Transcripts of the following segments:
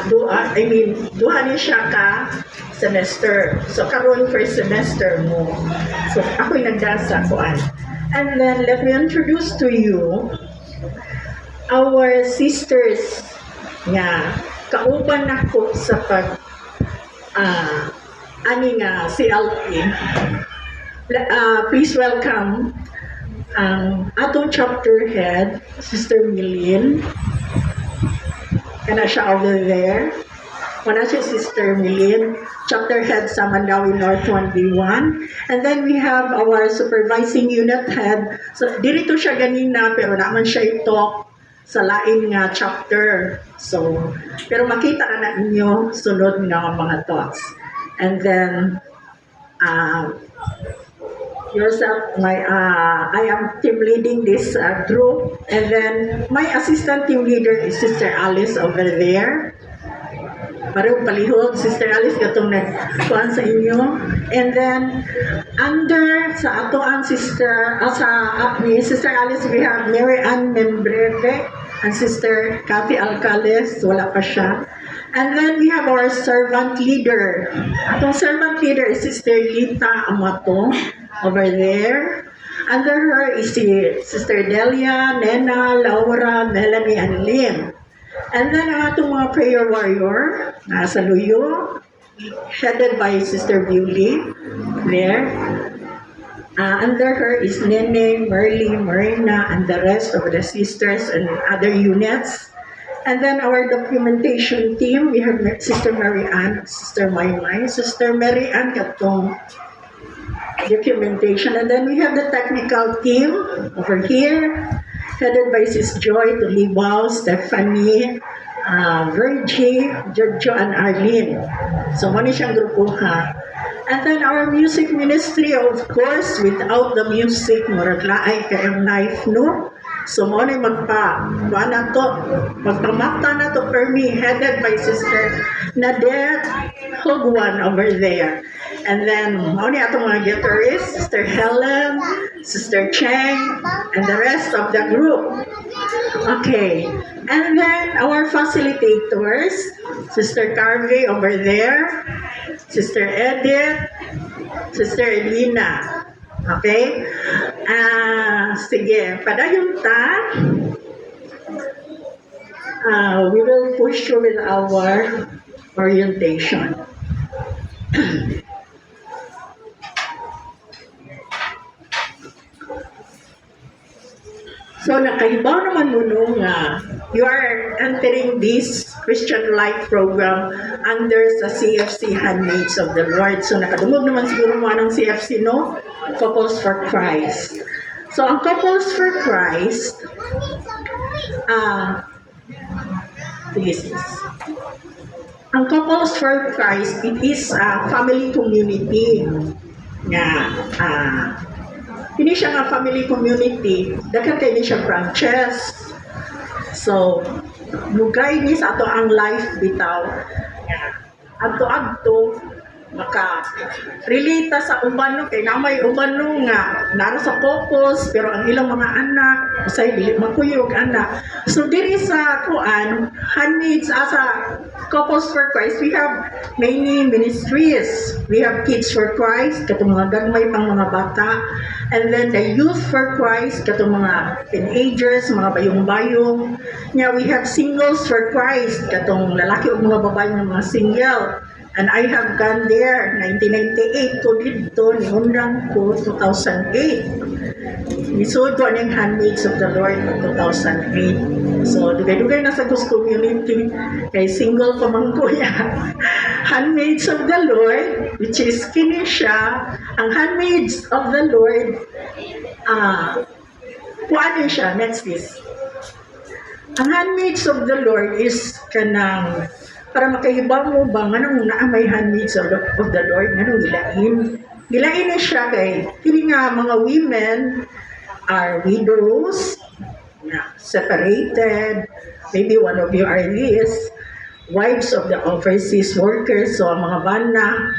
duha ni siya ka semester. So karon first semester mo. So ako'y nagdasa kuan. And then let me introduce to you our sisters nga kauban nako sa pag CLP. Please welcome atong chapter head, Sister Milin. Kana siya over there. Wala siya Sister Milin, chapter head sa Mandawi North 1B1. And then we have our supervising unit head. So, dirito siya ganina, pero naman siya i-talk sa lain nga chapter. So, pero makita ka na inyo sunod nga mga talks. And then, yourself, I am team leading this group, and then my assistant team leader is Sister Alice over there. Parang palihog, Sister Alice katong nagkuhan sa inyo. And then under sa ato ang sister Sister Alice, we have Mary Ann Membreve and Sister Cathy Alcales, wala pa siya. And then we have our servant leader. Atong servant leader is Sister Lita Amato over there. Under her is si Sister Delia, Nena, Laura, Melanie, and Lynn. And then ang atong mga prayer warrior, nasa Luyo, headed by Sister Bewley, there. Under her is Nene, Merly, Marina, and the rest of the sisters and other units. And then our documentation team, we have Sister Mary Ann, Sister Maymay, Sister Mary Ann katong documentation. And then we have the technical team over here, headed by Sis Joy, Tulibao, Stephanie, Virgie, Giorgio, and Arlene. So, muna siyang grupuha. And then our music ministry, of course, without the music, murag laay kayong life, no? So, muna magpamata na to for me, headed by Sister Nadette Hogwan over there. And then, muna atong mga guitarists, Sister Helen, Sister Cheng, and the rest of the group. Okay. And then, our facilitators, Sister Carvey over there, Sister Edith, Sister Elena. Okay? Sige, padayon ta. We will push through with our orientation. So, nakahibaw naman mo nga you are entering this Christian Life program under sa CFC Handmaids of the Lord. So, nakadumog naman siguro mo ng CFC, no? Couples for Christ. So, ang Couples for Christ, ang Couples for Christ, it is a family community nga, hindi siya nga family community, daghan kayo siya branches. So, mugay ni sa ato ang life bitaw. Adto maka-relate sa uban no, kay namay uban no nga naro sa focus, pero ang ilang mga anak, usay dili makuyog anak. So, diri sa kuan, handmaids as a Couples for Christ, we have many ministries. We have Kids for Christ, katong mga gagmay pang mga bata. And then the Youth for Christ, katong mga teenagers, mga bayong-bayong. Nga, we have Singles for Christ, katong lalaki o mga babae ng mga single. And I have gone there, 1998 to dito, ni Undang ko, 2008. Misod ko ang Handmaids of the Lord in 2008. So, dugay-dugay na sa Ghost community, kay single pa man kuya. Handmaids of the Lord, which is kini siya, ang Handmaids of the Lord, kuanin siya, next is. Ang Handmaids of the Lord is kanang, para makahibaw mo ba, nganong naamay Handmaids of the Lord, nganong gilain. Gilain na siya kay, hindi nga mga women are widows, separated, maybe one of you are this, wives of the overseas workers, so ang mga bana,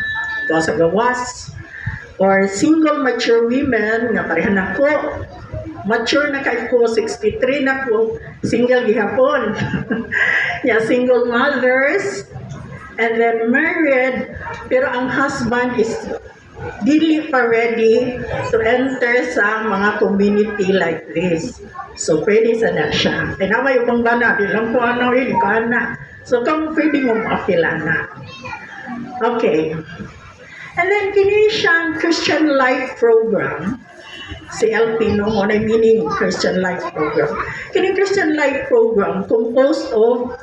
ito sa gawas, or single mature women, nga parehan ako, mature na kay ko, 63 na ko, single gihapon. Yeah, single mothers, and then married, pero ang husband is dili pa ready to enter sa mga community like this. So, pwede sana siya. Kaya may upang bana, di lang po ano, di ka na. So, kung pwede mo makilala. Okay. And then, kini siyang Christian Life Program. CLP, no? What I meaning Christian Life Program. Kini Christian Life Program composed of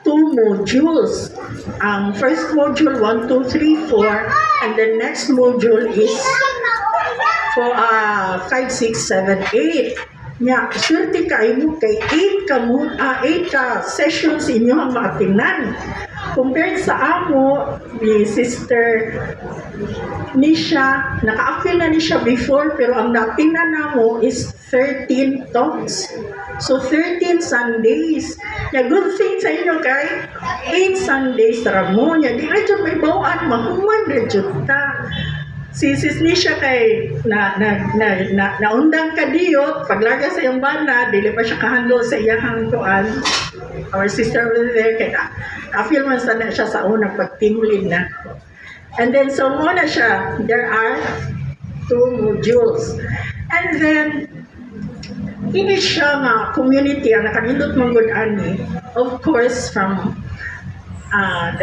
2 modules. Ang first module, 1, 2, 3, 4, and the next module is for 5, 6, 7, 8. Nya, swerte kayo mo kay 8 ka sessions inyo ang maatinan. Compared sa amo, ni Sister Nisha, naka-appeal na ni siya before, pero ang natingnan namo is 13 talks. So, 13 Sundays. Ya, good thing sa inyo kay 8 Sundays ramo. Ya, di ay dyan may bawaan, mahuman na dyan ta. Si Sis Nisha kay naundang ka diyot, paglaga sa iyong bana, dili pa siya kahandol sa iyang tuan. Our sister over there, kaya na-feel man sana siya sa unang pag-team lead na. And then, so muna siya, there are 2 modules. And then, ini siya nga community, ang nakanindot mong good ani, of course, from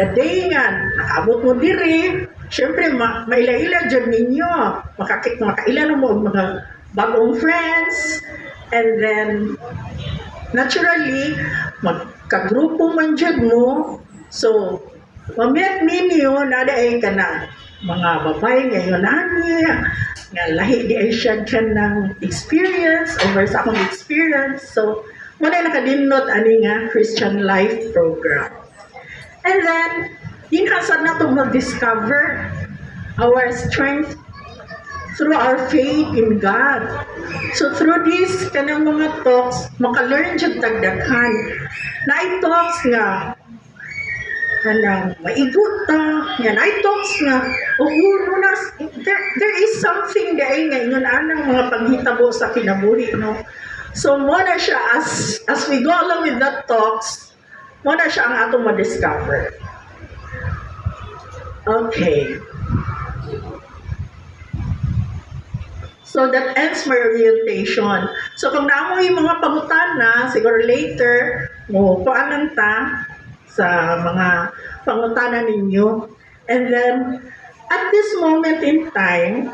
the day nga, nakabot mo diri, syempre, maila-ila dyan ninyo, makaila mo mga bagong friends, and then, naturally, magkagrupo man dyan mo, so, mamiyat ninyo, nadaay ka na, mga babae ngayon niya, nga lahi di ay siya dyan ng experience, over sa akong experience, so, muna nakadinot ani nga Christian Life Program. And then, inhasad na itong mag-discover our strength through our faith in God. So through this kanang mga talks, maka-learn dyan tagdaghan. Na ay talks nga, maigot ta, yan ay talks nga, there is something dahil nga ingon anang mga paghitabo sa kinabuhi, no? So muna siya, as we go along with that talks, muna siya ang atong ma-discover. Okay. So that ends my orientation. So kung naamo yung mga pangutana, siguro later, puanan ta sa mga pangutana ninyo. And then, at this moment in time,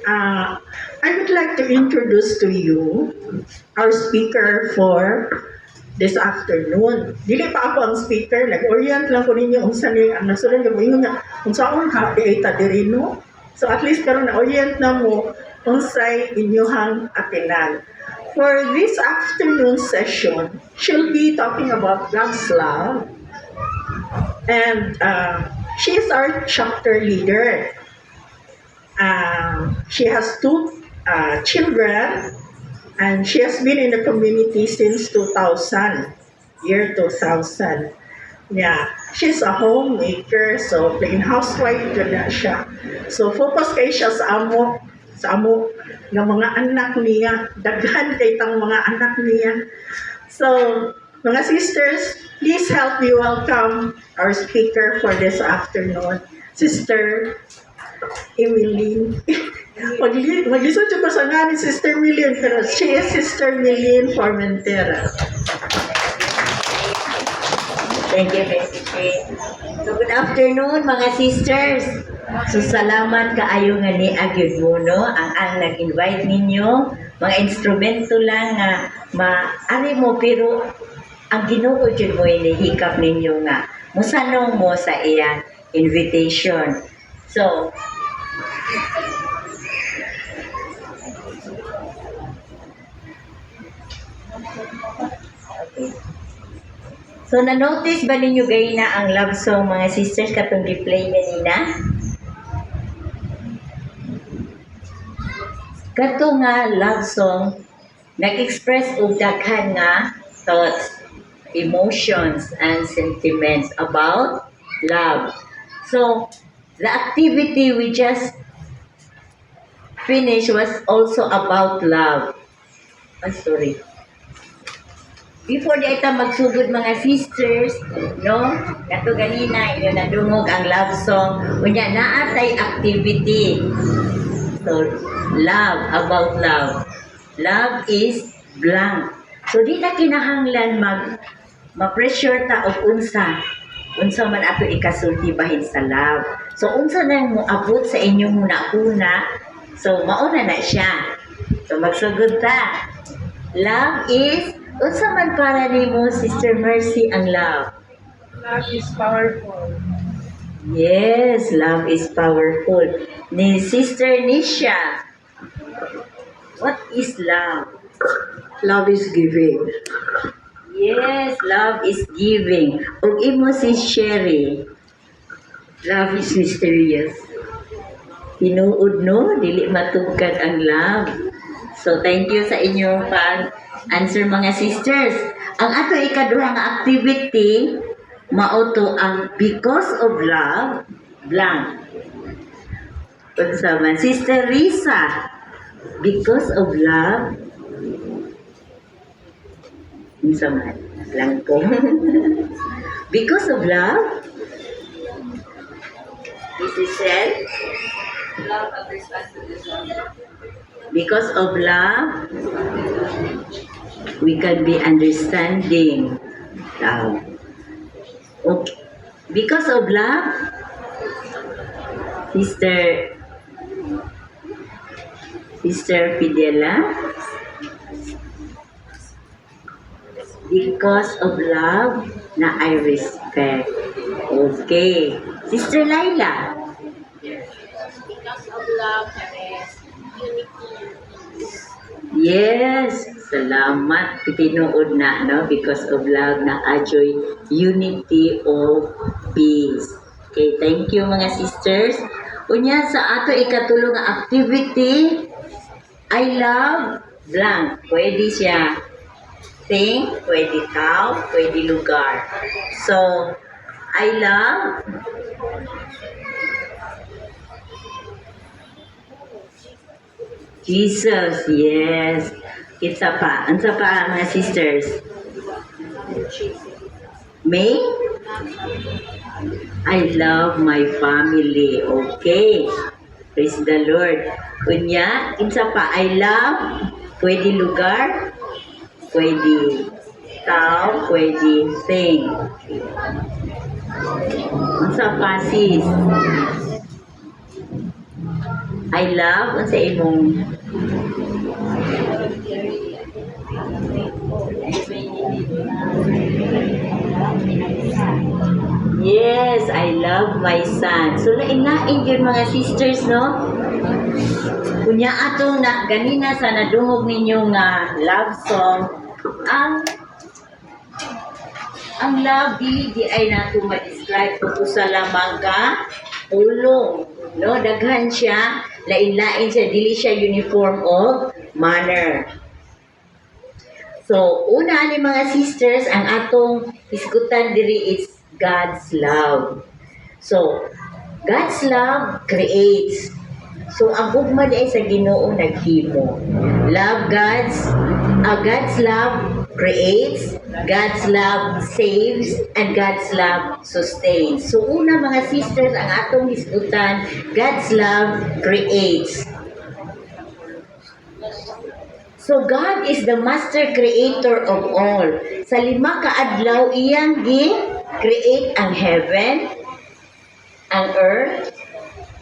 I would like to introduce to you our speaker for this afternoon. Dili pa ako ang speaker, nag-orient lang ko ninyo unsa ni ang nasunod ko ingon nga unsaon ka di ta diri no. So at least karon na-orient na mo unsay inyohang atinan. For this afternoon session, she'll be talking about God's love. And she is our chapter leader. She has 2 children. And she has been in the community since 2000, year 2000. Yeah, she's a homemaker, so plain housewife na siya. So focus kay siya sa amo ng mga anak niya, daghan kay tang mga anak niya. So, mga sisters, please help me welcome our speaker for this afternoon, Sister Emeline. Mag-lisod siya pa sa nga ni Sister Million, pero she is Sister Million Formentera. Thank you, Bessie. So, good afternoon, mga sisters. So, salamat kaayo nga ni Agyod mo, no? Ang nag-invite ninyo, mga instrumento lang nga maari mo, pero ang Ginoo dyan mo inihikap ninyo nga musanong mo sa iyang invitation. So, so, na-notice ba ninyo gay na ang love song, mga sisters, katong replay ganina? Kato nga love song, nag-express og daghan nga thoughts, emotions, and sentiments about love. So, the activity we just finished was also about love. Oh, sorry. before di ita magsugod mga sisters, no? Kato ganina, inyo nadungog ang love song. Unya, naatay activity. So, love, about love. Love is blank. So, di na kinahanglan ma-pressure ta og unsa man ato ikasulti bahin sa love. So, unsa na mo abot sa inyong una-una, so, mauna na siya. So, magsugod ta. Love is, unsa man para nimo, Sister Mercy, ang love? Love is powerful. Yes, love is powerful. Ni Sister Nisha, what is love? Love is giving. Yes, love is giving. Ug imo si Sherry, Love is mysterious. tinuod no, dili matugkad ang love. So thank you sa inyong pag-answer mga sisters. Ang ato ikaduha nga activity mao to ang because of love blank. Unsa man Sister Risa, because of love unsa man blanco. Because of love, this is said. Love understands the love. Because of love, we can be understanding love. Okay. Because of love, Sister Fidela, because of love na I respect. Okay. Sister Laila, Because of love, there is unity. yes, salamat. Tinuod na, no? Because of love na ajoy unity of peace. Okay, thank you mga sisters. Unya sa ato ikatulo nga activity, I love blank. Pwede siya thing, pwede tao, pwede lugar. So, I love Jesus, yes. Isa pa. Ansa pa mga sisters? May? I love my family. Okay. Praise the Lord. Kunya, isa pa. I love, pwede lugar, pwede tao, pwede thing. Ansa pa sis? I love, unsa imong yes, I love my son. So, lain-lain yun mga sisters, no? Kunya atong na, ganina sa nadungog ninyo nga love song, ang love, di ay nato ma-describe kung usa lamang ka ulong. No, daghan siya, lain-lain siya, dili siya uniform of manner. So, una ni mga sisters, ang atong isgutan diri is God's love. So, God's love creates. So, ang ugma di ay sa Ginoo naghimo. God's love creates, God's love saves, and God's love sustains. So, una mga sisters, ang atong isgutan, God's love creates. So God is the master creator of all. Sa 5 ka adlaw iyang gi-create ang heaven, ang earth,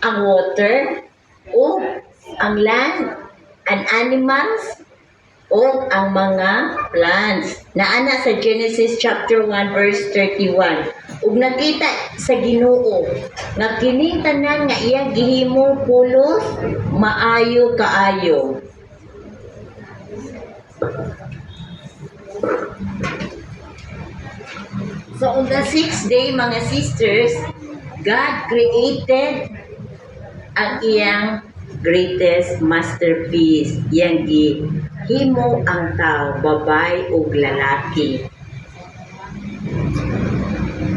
ang water, o ang land, ang animals, o ang mga plants. Naana sa Genesis chapter 1 verse 31. Ug nakita sa Ginoo nga kini tanan nga iyang gihimo pulos maayo kaayo. So on the 6th day, mga sisters, God created ang iyang greatest masterpiece. Iyang gihimo ang tao, babay ug lalaki.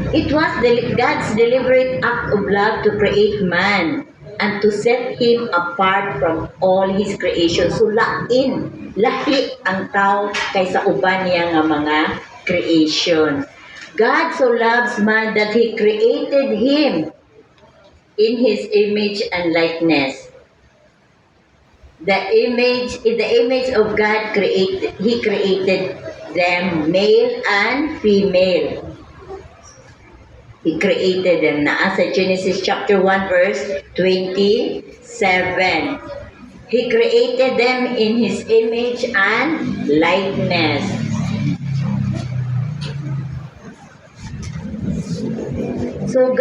It was God's deliberate act of love to create man and to set him apart from all his creation. So lain lahi ang tao kaysa uban niya nga mga creation. God so loves man that He created him in His image and likeness. In the image of God He created them, male and female. He created them. Naa sa Genesis chapter 1 verse 27. He created them in His image and likeness. So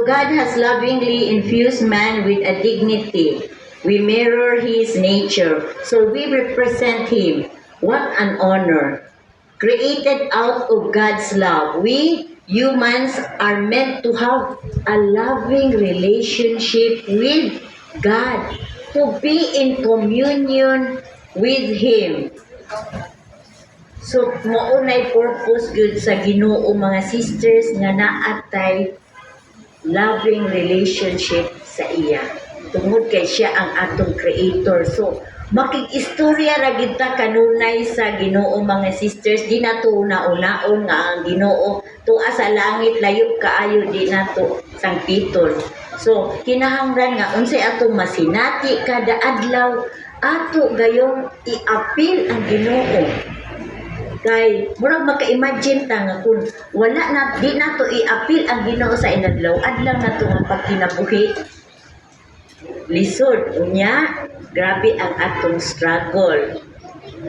God has lovingly infused man with a dignity. We mirror His nature. So we represent Him. What an honor. Created out of God's love. We humans are meant to have a loving relationship with God. To be in communion with Him. So, maunay purpose good sa Ginoo mga sisters nga naatay loving relationship sa iya. Tungod kay siya ang atong creator. So, makig-istorya ra gid ta kanunay sa Ginoo mga sisters. Di na to una-unaon nga ang Ginoo tuwa sa langit layo kaayo di na to sangpiton. So, kinahanglan nga unsay atong masinati kada adlaw ato gayong i-appeal ang Ginoo. Kay murag maka-imagine ta nga kung wala na di nato i-appeal ang Ginoo sa inadlaw-adlaw nato nga pagkinabuhi. Lisod unya grabe ang atong struggle.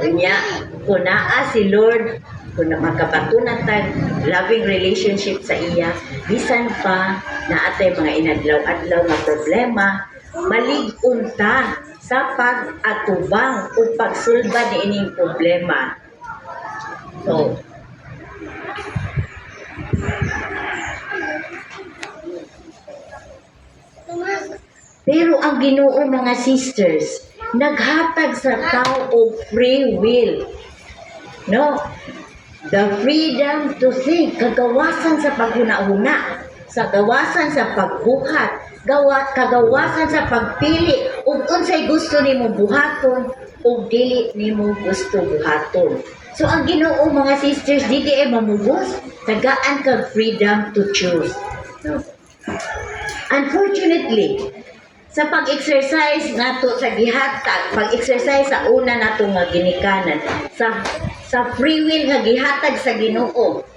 Unya kung naa si Lord, kung makabatunan tag loving relationship sa iya, bisan pa naatay mga inadlaw-adlaw nga problema, malig-on ta sa pag-atubang o pagsulbad ni ining problema. So, pero ang Ginoo mga sisters, naghatag sa tao og free will. No? The freedom to think, kagawasan sa paghuna-huna, sa gawasan sa pagbuhat, kagawasan sa pagpili, ug unsay gusto nimo buhaton, ug dili nimo gusto buhaton. So ang Ginoo mga sisters, di ay mamugos, tagaan kag freedom to choose. No? Unfortunately, sa pag-exercise nato sa gihatag, pag-exercise sa una nato nga ginikanan, sa free will nga gihatag sa Ginoo,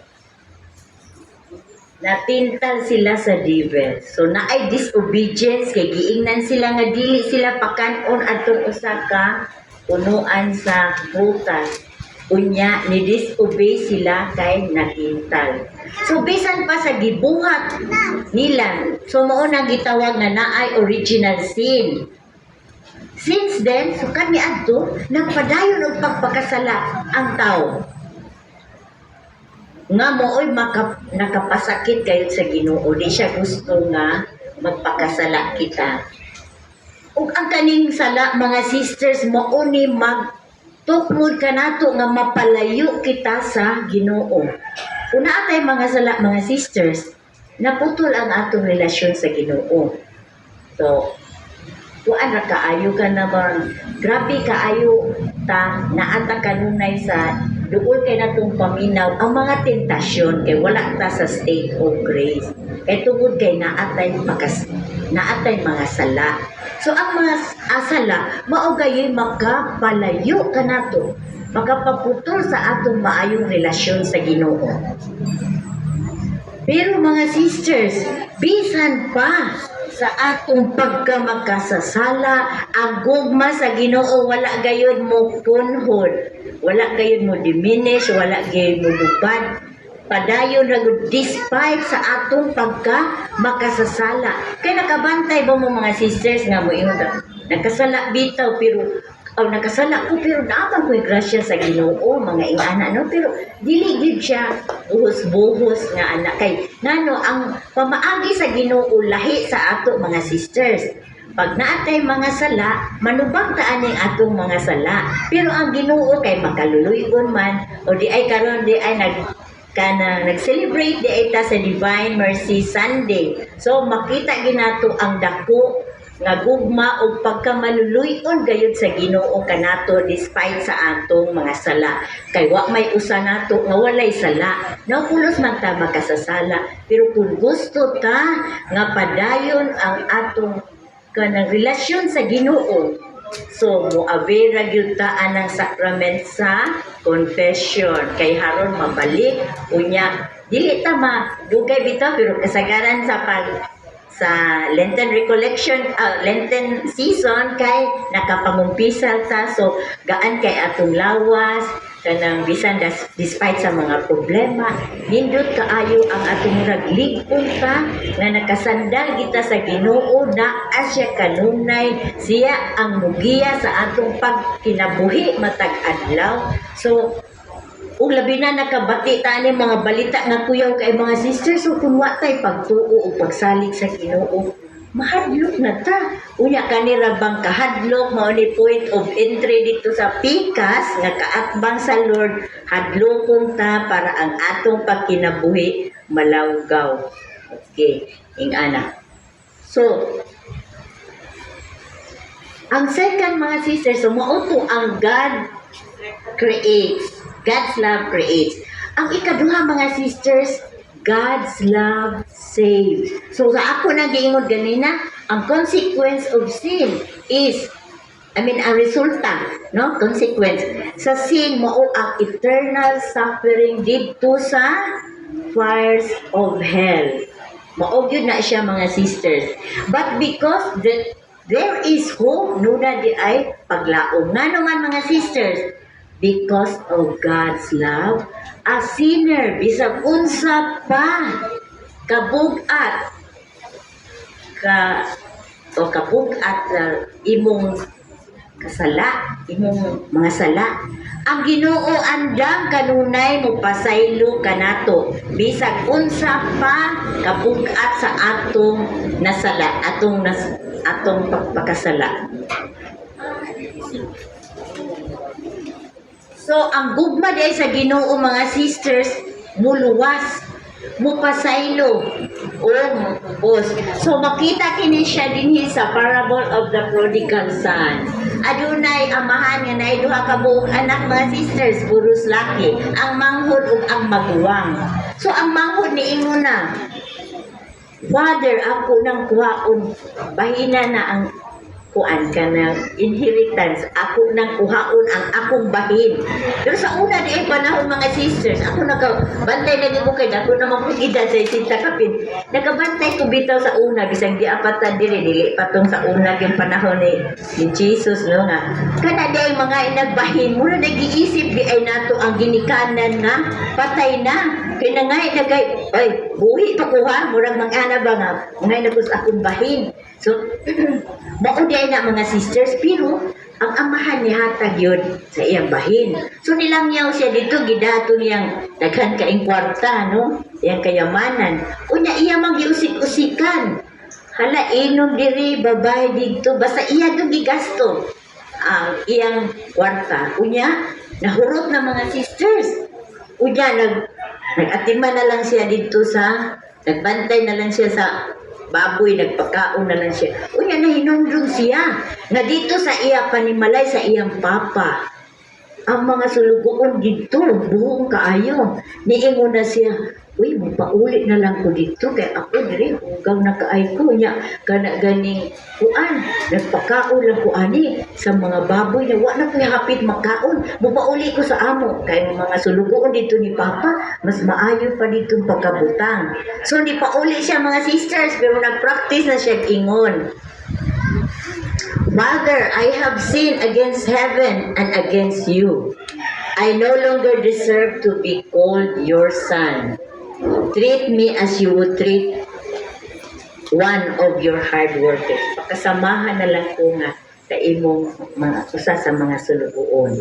natintal sila sa devil. So naay disobedience kay giingnan sila nga dili sila pakanon adtong usa ka punuan sa prutas. Unya ni disobey sila kay natintal. So bisan pa sa gibuhat nila, so mao na gitawag na naay original sin. Since then, so kami adto nagpadayon og pagpakasala ang tao. Nga mooy nakapasakit kayo sa Ginoo, di siya gusto nga magpakasala kita. Ug ang kaning sala mga sisters mao ni tukmod ka nato nga mapalayo kita sa Ginoo. Kung naatay mga sala mga sisters, naputol ang atong relasyon sa Ginoo. So, kuan ra kaayo ka naman, grabe kaayo ta naata kanunay sa duol kay natong paminaw ang mga tentasyon kay wala ta sa state of grace. Kay tungod kay naatay mga sala. So ang mga asala mao gayoy makapalayo kanato, makapaputol sa atong maayong relasyon sa Ginoo. Pero mga sisters, bisan pa sa atong pagkamakasasala, ang gugma sa Ginoo wala gayud mo punhod, wala gayud mo diminish, wala gayud mo lubad. Padayon ra gud despite sa atong pagkamakasasala. Kay nakabantay ba mo mga sisters nga mo ingon nakasala bitaw pero nakasala ko pero naabang ko'y grasya sa Ginoo mga ingana no, pero dili gid siya buhos-buhos nga anak kay ngano ang pamaagi sa Ginoo lahi sa ato mga sisters. Pag naatay mga sala, manubag ta aning atong mga sala. Pero ang Ginoo kay makaluluyon man o di ay karon di ay nag-celebrate di ay ta sa Divine Mercy Sunday. So makita ginato ang dako nga gugma o pagkamaluluyon gayud sa Ginoo kanato despite sa atong mga sala. Kay wa may usa nato nga walay sala. Napulos man ta makasasala, pero kung gusto ta nga padayon ang atong kanang relasyon sa Ginoo, so moabera gyud ta anang sakrament sa confession kay haron mabalik unya dili ta madugay bitaw pero kasagaran sa Lenten recollection, Lenten season kay nakapamumpisal ta, so gaan kay atong lawas kanang bisan despite sa mga problema nindot kaayo ang atong ragligpon ta nga nakasandal kita sa Ginoo na asya kanunay siya ang mugiya sa atong pagkinabuhi matag adlaw. So ug labi na nakabati ta ni mga balita nga kuyaw kay mga sisters, so kung wa tay pagtuo o pagsalig sa Ginoo mahadlok na ta. Unya kanira bang kahadlok mao ni point of entry dito sa pikas nga kaatbang sa Lord, hadlokon ta para ang atong pagkinabuhi malawgaw. Okay, ingana. So ang second mga sisters, so mao to ang God creates. God's love creates. Ang ikaduha mga sisters, God's love saves. So sa ako na giingod ganina, ang consequence of sin is, ang resulta, no? Consequence. Sa sin mo ang eternal suffering dito sa fires of hell. Mao gyud na siya mga sisters. But because there is hope, nuna di ay paglaom. Ngano man mga sisters? Because of God's love, a sinner bisag unsa pa kabugat imong kasala, imong mga sala, ang Ginoo andam kanunay mo pasaylo kanato bisag unsa pa kabugat sa atong nasala, atong pagpakasala. So, ang gugma di sa Ginoo mga sisters, muluwas, mupasaylo, o mupos. So, makita kini siya dinhi sa parable of the prodigal son. Adunay amahan nga naay duha ka buong anak mga sisters, puros laki, ang manghod ug ang maguwang. So, ang manghod niingon na, Father, ako nang kuhaon, bahina na ang kuan ka na inheritance, ako nang kuhaon ang akong bahin. Pero sa una di ay panahon mga sisters, ako nakabantay na ko kay ako na magpugida sa isinta kapin. Nakabantay ko bitaw sa una, bisang di apatan dili patong sa una yung panahon ni Jesus, no nga. Kana di ay mga inagbahin, muna nag-iisip di ay nato ang ginikanan nga, patay na. Kaya ngay ay, buhi pa kuha, murang mga ba nga, ngay nagus akong bahin. So, mao di ay na mga sisters, pero ang amahan ni hatag yun sa iyang bahin. So nilangyaw siya dito, gidato niyang daghan kaing kwarta, no? Iyang kayamanan. Unya iya mang giusik-usikan. Hala, inom diri, babay dito, basta iya doon gigasto ang iyang kwarta. Unya, nahurot na mga sisters. Unya, nag-atima na lang siya dito nagbantay na lang siya sa baboy, nagpakaon na lang siya. Unya na hinundong siya na dito sa iya panimalay sa iyang papa. Ang mga sulugoon dito, buong kaayo. Niingon na siya, uy, magpauli na lang ko dito kay ako diri hugaw na kaay ko niya kana ganing kuan nagpakaon lang ko ani sa mga baboy na wa na ko hapit makaon mupauli ko sa amo kay mga sulugoon dito ni papa mas maayo pa dito pagkabutang. So di pauli siya mga sisters pero nagpractice na siya ingon, Father, I have sinned against heaven and against you. I no longer deserve to be called your son. Treat me as you would treat one of your hard workers. Pakasamahan na lang ko nga sa imong mga usa sa mga sulugoon.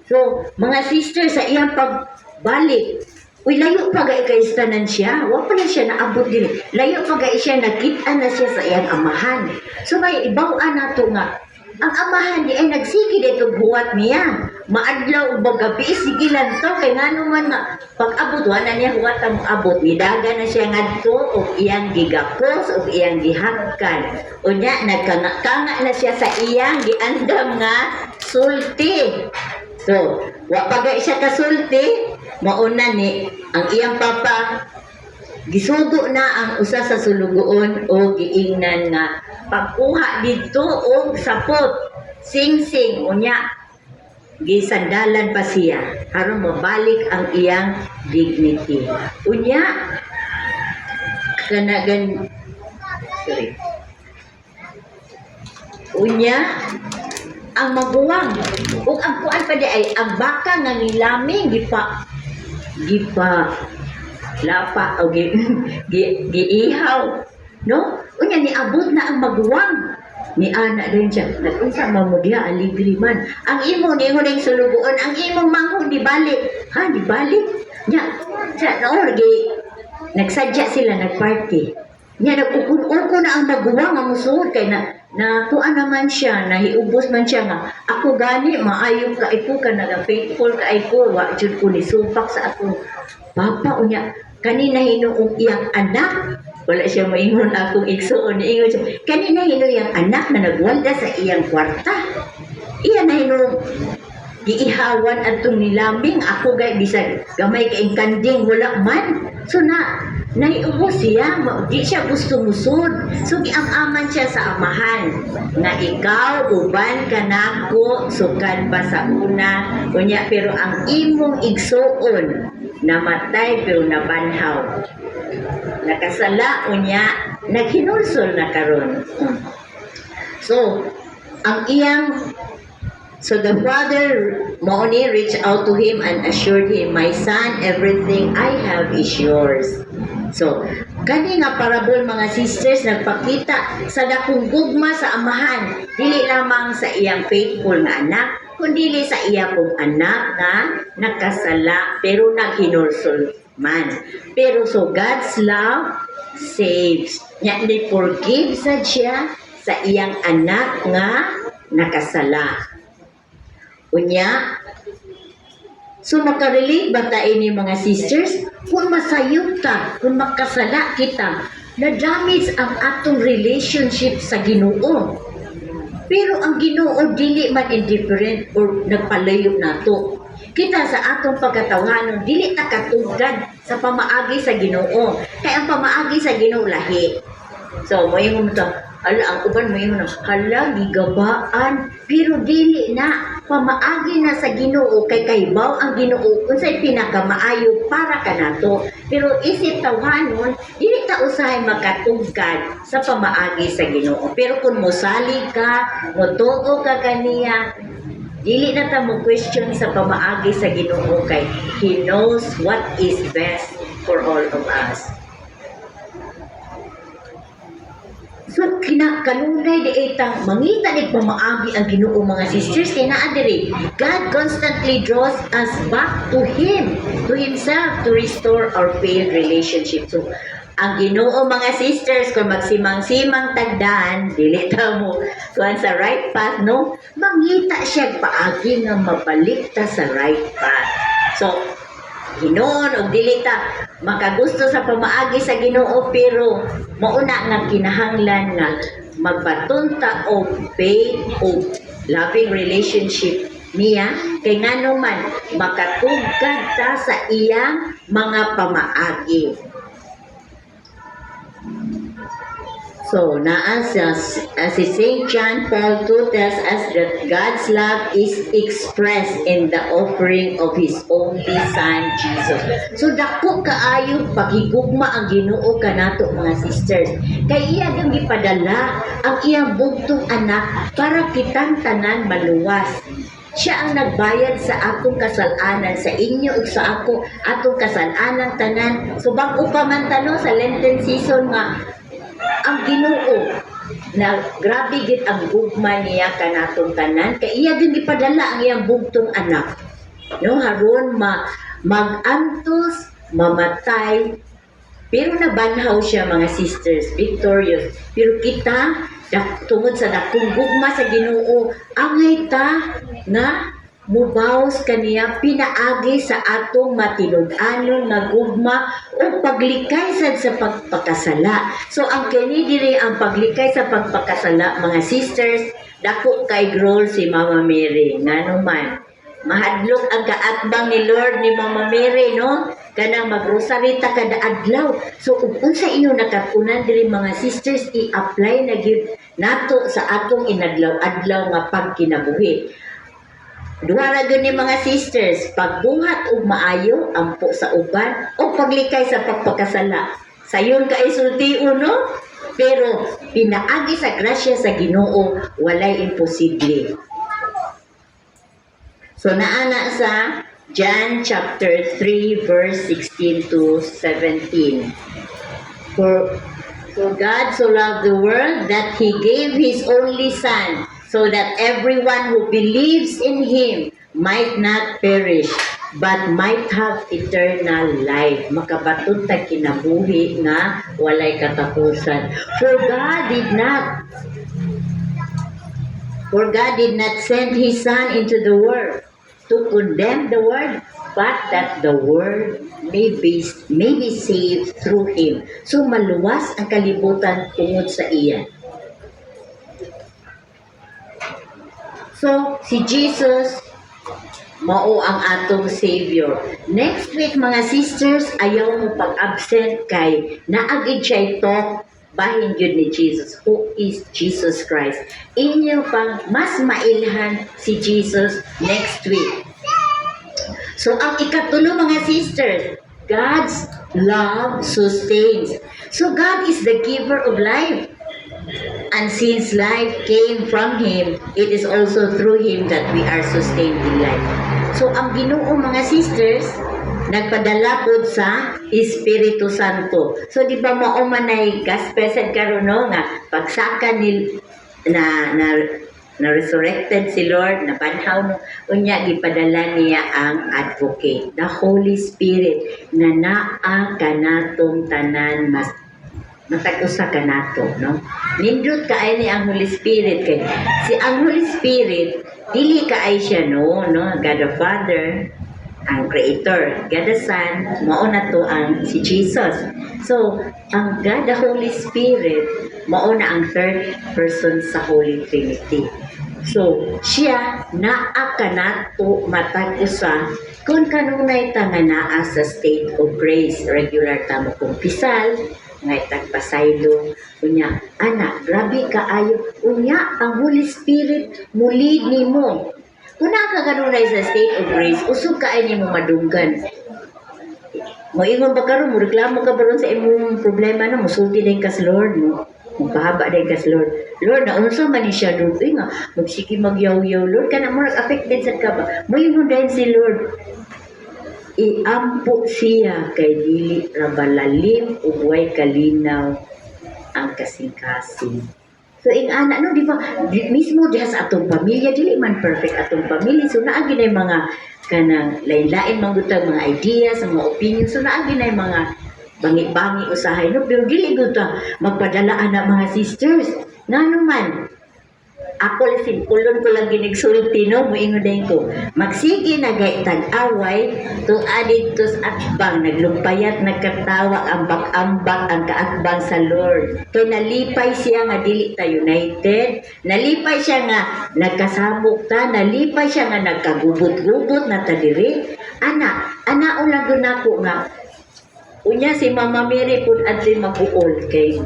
So, mga sisters, sa iyang pagbalik, uy, layo pa gay kaistanan siya. Wa pa na siya naabot din. Layo pa gay siya, nakita na siya sa iyang amahan. So, may ibawan na to nga. Ang amahan di ay nagsigi dito buhat niya. maadlaw ug gabi sige lang to kay ngano man nga pag-abot wala niya huwat ang abot gidaga na siya ngadto og iyang gigapos og iyang gihakkan unya nagkanga na siya sa iyang giandam nga sulti. So wa pagay siya kasulti mauna ni ang iyang papa gisugo na ang usa sa sulugoon o giingnan nga pagkuha didto og sapot sing-sing unya gisandalan pa siya aron mabalik ang iyang dignity. Unya kanagan sorry. Unya ang maguwang ug ang kuan pa di ay ang baka nga nilaming gipa lapa o giihaw no unya niabot na ang maguwang ni ana din siya nag-unsa mamudiha aligri man ang imo ni huling sulugoon ang imong manghod di balik ha di balik nya sa no nagsadya sila nagparty nya nagukun-ukon na ang maguwang ang musuod kay na kuan naman siya nahiubos man siya nga ako gani maayo ka iko ka naga faithful ka iko wa jud ko ni supak sa akong papa unya kanina hinuong iyang anak wala siya maingon akong igsuon niingon siya kanina hinuyang anak na nagwalda sa iyang kwarta iya na hinung giihawan atong nilambing ako gay bisag gamay kay kanding wala man so naiubos siya di siya gusto musod so giamaman siya sa amahan nga ikaw uban ka nako sukan pa sa una unya pero ang imong igsuon namatay pero nabanhaw nakasala unya naghinulsol na karon so ang iyang so the father Moni reached out to him and assured him, my son, everything I have is yours. So kani nga parabol mga sisters nagpakita sa dakong gugma sa amahan dili lamang sa iyang faithful nga anak kundi sa iya pong anak nga nakasala pero naghinulsol man. Pero so God's love saves. Nya ni forgive sad siya sa iyang anak nga nakasala. Unya so makarelate ba ta ini mga sisters kung masayop ta kung makasala kita na damage ang atong relationship sa Ginoo. Pero ang Ginoo dili man indifferent or nagpalayo nato. Kita sa atong pagkatawhanon dili ta katugad sa pamaagi sa Ginoo. Kay ang pamaagi sa Ginoo lahi. So moingon mo ta, ala ang uban moingon hala gigabaan pero dili na pamaagi na sa Ginoo kay kaybaw ang Ginoo unsay pinakamaayo para kanato. Pero isip tawhanon dili ta usahay makatugkad sa pamaagi sa Ginoo. Pero kung mosalig ka, motuo ka kaniya, dili na ta mo question sa pamaagi sa Ginoo kay He knows what is best for all of us. So kanunay di itang mangita ni pamaagi ang Ginoo mga sisters kay naa diri God constantly draws us back to Him, to Himself to restore our failed relationship. So ang Ginoo mga sisters kung magsimang-simang tagdan dili ta mo kuan sa right path no mangita siya paagi nga mabalik ta sa right path. So Ginoon og dili ta makagusto sa pamaagi sa Ginoo pero mauna nga kinahanglan nga magpatunta og faith og loving relationship niya kay ngano man makatugkad ta sa iyang mga pamaagi. So, si St. John Paul II tells us that God's love is expressed in the offering of His only Son, Jesus. So, dako kaayo paghigugma ang Ginoo kanato mga sisters. Kay iya ang gipadala ang iyang bugtong anak para kitang tanan maluwas. Siya ang nagbayad sa akong kasalanan, sa inyo ug sa ako atong kasalanan tanan. So, bag-o pa man tano sa Lenten season nga ang Ginoo na grabe gid ang gugma niya kanatong tanan kay iya gyud gipadala ang iyang bugtong anak no haron magantos mamatay pero nabanhaw siya mga sisters victorious pero kita tungod sa dakong gugma sa Ginoo angay ta nga mubaws kaniya pinaagi sa atong matinud-anon nga gugma o paglikay sad sa pagpakasala. So ang kini diri ang paglikay sa pagpakasala, mga sisters, dako kay role si Mama Mary. Ngano man, mahadlok ang kaatbang ni Lord ni Mama Mary, no? Kanang magrosary ta kada adlaw. So ug unsa inyo nakatunan diri mga sisters, i-apply na gyud nato sa atong inadlaw-adlaw nga pagkinabuhi. Duha ra gyud ni mga sisters, pagbuhat og maayo ampo sa uban o paglikay sa pagpakasala. Sayon ka isultiun, no? Pero pinaagi sa grasya sa Ginoo, walay imposible. So naana sa John chapter 3 verse 16 to 17. For God so loved the world that He gave His only Son, so that everyone who believes in Him might not perish, but might have eternal life. Makabatud ta kinabuhi nga walay katapusan. For God did not send His Son into the world to condemn the world, but that the world may be saved through Him. So maluwas ang kalibutan tungod sa iya. So si Jesus mao ang atong Savior. Next week mga sisters, ayaw mo pag-absent kay naagid siya talk bahin yun ni Jesus. Who is Jesus Christ? Inyo pang mas mailhan si Jesus next week. So ang ikatulo mga sisters, God's love sustains. So God is the giver of life. And since life came from Him, it is also through Him that we are sustained in life. So ang Ginoo mga sisters, nagpadala pod sa Espiritu Santo. So di ba mao man ay gaspesed karon no nga pagsaka ni na resurrected si Lord, na panhaw no unya gipadala niya ang advocate, the Holy Spirit nga naa kanatong tanan mas matag-usa kanato, no? Nindot kaay ni ang Holy Spirit kay si ang Holy Spirit dili kaay siya no God the Father ang Creator, God the Son, mao na to ang si Jesus. So, ang God the Holy Spirit, mao na ang third person sa Holy Trinity. So, siya naa kanato matag usa kung kanunay ta nga naa sa state of grace, regular ta mo kumpisal, ngay tagpasaylo, unya, anak, grabe kaayo, unya, ang Holy Spirit mulid nimo. Kung nakaganunay sa state of grace, usog ka ay ni mo madunggan. Mo ingon ba karon mo reklamo ka baron sa imong problema na musulti din ka sa Lord mo. Magpahaba din ka sa Lord. Lord, naunsa man ni siya Lord. Uy nga, magsige magyaw-yaw Lord. Kana mo affected sa ka ba? Mo ingon din si Lord. Iampo siya kay dili ra balalim ug way kalinaw ang kasing-kasing. So ing ana no di ba mismo diha sa atong pamilya dili man perfect atong pamilya, so naa ginay mga kanang lain-lain man gutang mga ideas, mga opinion, so naa ginay mga bangi-bangi usahay no, pero dili gud ta magpadala ana mga sisters ngano man. Ako kulon ko lang ginigsulti no, moingon din ko. Magsige na gay tag-away tung adid tus atbang naglumpayat nagkatawa ambak-ambak ang kaatbang sa Lord. Kay nalipay siya nga dili ta united, nalipay siya nga nagkasamok ta, nalipay siya nga nagkagubot-gubot na ta diri. Ana ulag nako nga unya si Mama Mary pud adli magbuol kay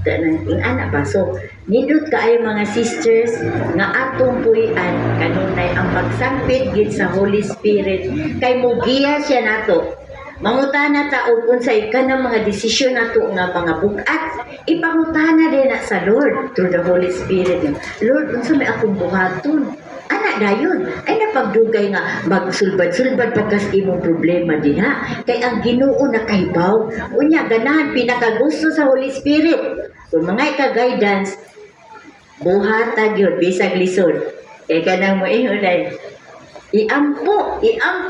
in anak ba. So nindot kaayo mga sisters nga atong puy-an kanunay ang pagsangpit gid sa Holy Spirit kay mugiya siya nato. Mangutana ta og unsay kanang mga desisyon nato nga mga bugat, ipangutana din na sa Lord through the Holy Spirit. Lord, unsa may akong buhaton? Ana dayon ay napagdugay nga magsulbad-sulbad pagkas imong problema diha kay ang Ginoo nakahibaw unya ganahan pinakagusto sa Holy Spirit. Kung mga ka-guidance, buhata gyud bisag lisod. Kay kanang mo ihunay. Iampo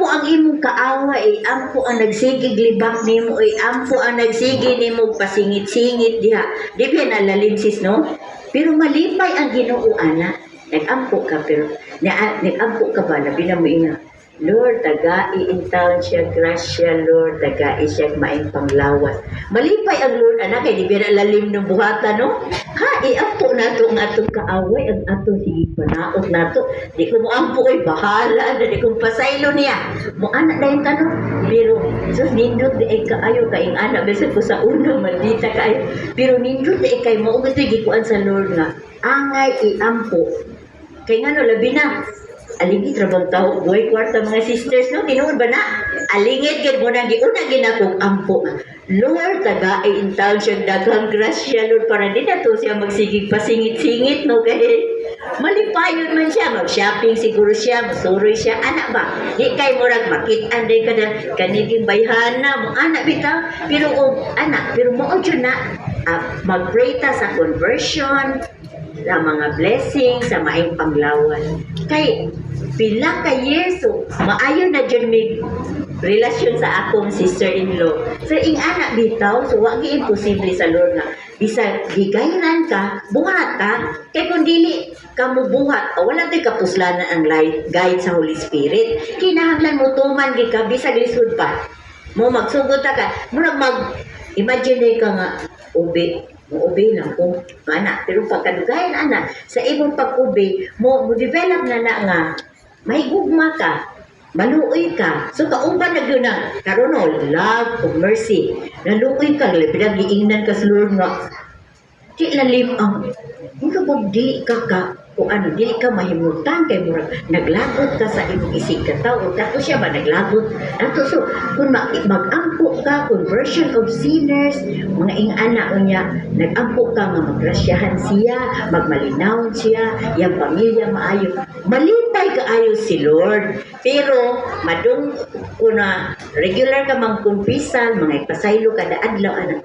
ang imong kaawa, iampo ang nagsigig libak nimo, iampo ang nagsigi nimo pasingit-singit diha. Di ba nalalim sis no? Pero malipay ang Ginoo ana. nag-ampo ka, pero nag-ampo ka ba, labi na mo ina, Lord, tagai in town siya, grasya, Lord, tagai siya, maing panglawas. Malipay ang Lord, anak, kay di bira lalim ng buhata, no? Ha, iampo na to ang atong kaaway, ang atong sige panaot na to. Di ko mo ampo ay bahala, di kong pasaylo niya. Mo anak na yung tanong, pero, sus, nindot di ay kaayo, kaing anak, besa ko sa uno, maldita kaayo. Pero nindot di ay kayo, maugot ito, gikuan sa Lord nga, angay iampo. Kay nga no, labi na, alingit rabang tao, boy, kwarta mga sisters, no? Tinuod ba na? Alingit, gid mo nang giuna ginakong ampo. Lord, taga in town siya, daghang grasya, Lord, para di na to siya magsigig pasingit-singit, no? Kaya malipayon man siya, mag-shopping siguro siya, masuroy siya, anak ba? Di kay murag makitaan day ka na, kaniging bayhana, mo anak bitaw, pero anak, pero mo na, mag-pray ta sa conversion, sa mga blessings, sa maing panglawan. Kay pila ka years, so maayo na dyan may relasyon sa akong sister-in-law. So, ing anak bitaw, so wag imposible sa Lord nga. Bisa gigayran ka, buhat ka, kay kung dili ka mo buhat, o wala tayo kapuslanan ang guide sa Holy Spirit. Kinahanglan mo tuman, ka, bisa lisod pa. Mo magsugod ka, imagine ka nga, mo-obey lang kung anak. Pero pagkadugayan, anak, sa imong pag-obey, mo develop na nga, may gugma ka, maluoy ka. So, kauban na yun na, karoon love o mercy. Naluoy ka, pinag-iingnan ka sa Lord nga, di lalim ang, hindi ka di ka, o ano, di ka mahimutan kay murag naglagot ka sa imong isig ka tao, dato siya ba naglagot? Dato, so, kung mag-ampo ka, conversion of sinners, mga ing-anak niya, nag-ampo ka nga magrasyahan siya, magmalinawon siya, yung pamilya maayo. Malipay kaayo si Lord. Pero, madung, kung regular ka mangkumpisal, mga ipasaylo kada adlaw, anak,